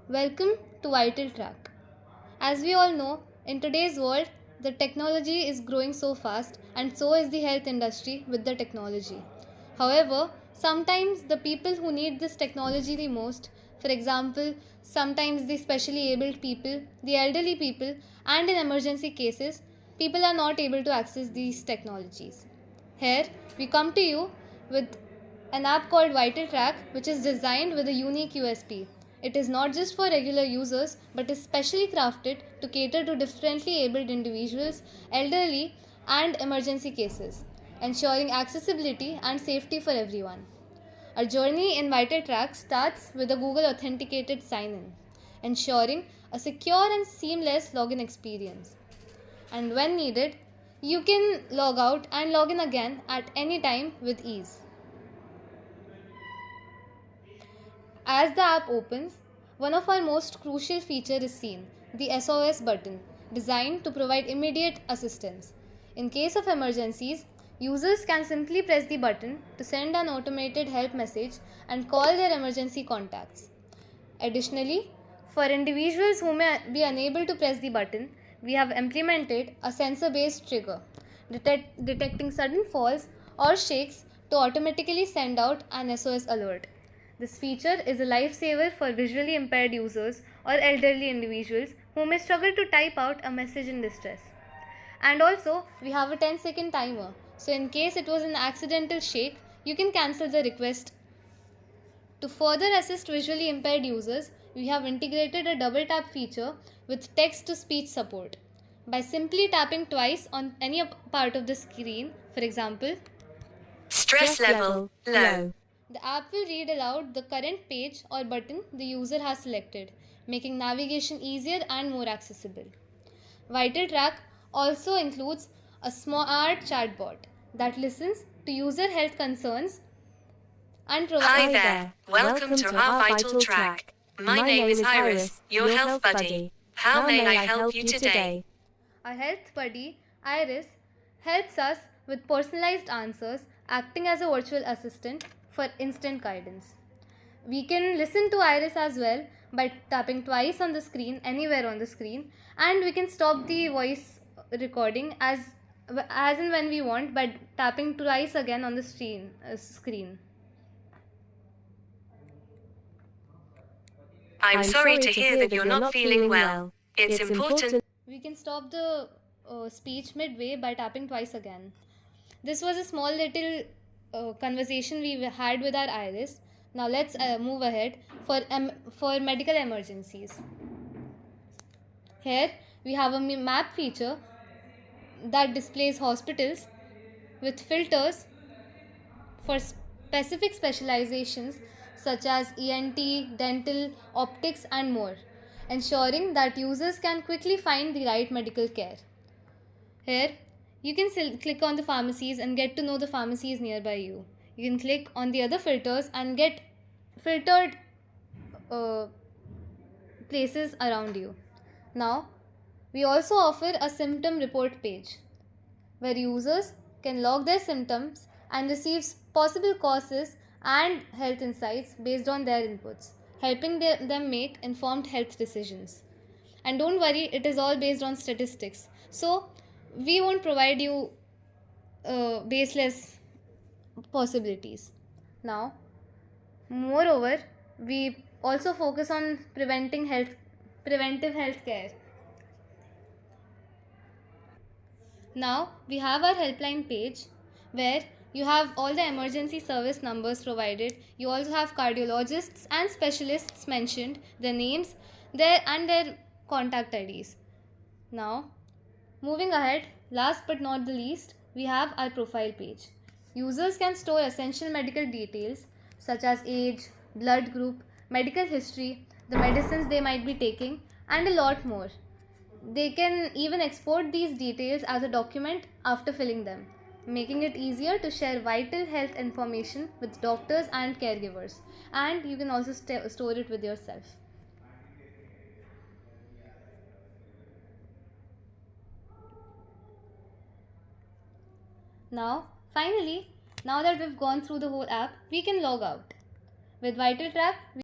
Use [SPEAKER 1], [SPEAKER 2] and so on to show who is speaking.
[SPEAKER 1] Welcome to Vital Track. As we all know, in today's world, the technology is growing so fast, and so is the health industry with the technology. However, sometimes the people who need this technology the most, for example, sometimes the specially abled people, the elderly people, and in emergency cases, people are not able to access these technologies. Here, we come to you with an app called Vital Track, which is designed with a unique USP. It is not just for regular users, but is specially crafted to cater to differently abled individuals, elderly, and emergency cases, ensuring accessibility and safety for everyone. Our journey in Vital Track starts with a Google authenticated sign in, ensuring a secure and seamless login experience. And when needed, you can log out and log in again at any time with ease. As the app opens, one of our most crucial features is seen, the SOS button, designed to provide immediate assistance. In case of emergencies, users can simply press the button to send an automated help message and call their emergency contacts. Additionally, for individuals who may be unable to press the button, we have implemented a sensor-based trigger, detecting sudden falls or shakes to automatically send out an SOS alert. This feature is a lifesaver for visually impaired users or elderly individuals who may struggle to type out a message in distress. And also, we have a 10-second timer. So in case it was an accidental shake, you can cancel the request. To further assist visually impaired users, we have integrated a double tap feature with text to speech support. By simply tapping twice on any part of the screen, for example,
[SPEAKER 2] Stress level low.
[SPEAKER 1] the app will read aloud the current page or button the user has selected, making navigation easier and more accessible. Vital Track also includes a smart chatbot that listens to user health concerns and
[SPEAKER 2] Hi
[SPEAKER 1] provides.
[SPEAKER 2] there, welcome to our Vital Track. My name is Iris, your health buddy. How may I help you today?
[SPEAKER 1] Our health buddy, Iris, helps us with personalized answers, acting as a virtual assistant for instant guidance. We can listen to Iris as well by tapping twice on the screen, anywhere on the screen, and we can stop the voice recording as and when we want by tapping twice again on the screen.
[SPEAKER 2] I'm sorry to hear that you're not feeling well. It's important.
[SPEAKER 1] We can stop the speech midway by tapping twice again. This was a small little conversation we had with our Iris. Now let's move ahead for medical emergencies. Here we have a map feature that displays hospitals with filters for specific specializations such as ENT, dental, optics, and more, ensuring that users can quickly find the right medical care. Here, you can click on the pharmacies and get to know the pharmacies nearby you. You can click on the other filters and get filtered uh, places around you. Now, we also offer a symptom report page where users can log their symptoms and receive possible causes and health insights based on their inputs, helping them make informed health decisions. And don't worry, it is all based on statistics. So, we won't provide you baseless possibilities. Now, moreover, we also focus on preventive health care. Now we have our helpline page where you have all the emergency service numbers provided. You also have cardiologists and specialists mentioned, their names, their contact IDs. Now, moving ahead, last but not the least, we have our profile page. Users can store essential medical details such as age, blood group, medical history, the medicines they might be taking, and a lot more. They can even export these details as a document after filling them, making it easier to share vital health information with doctors and caregivers. And you can also store it with yourself. Now, finally, now that we've gone through the whole app, we can log out. With Vital Track,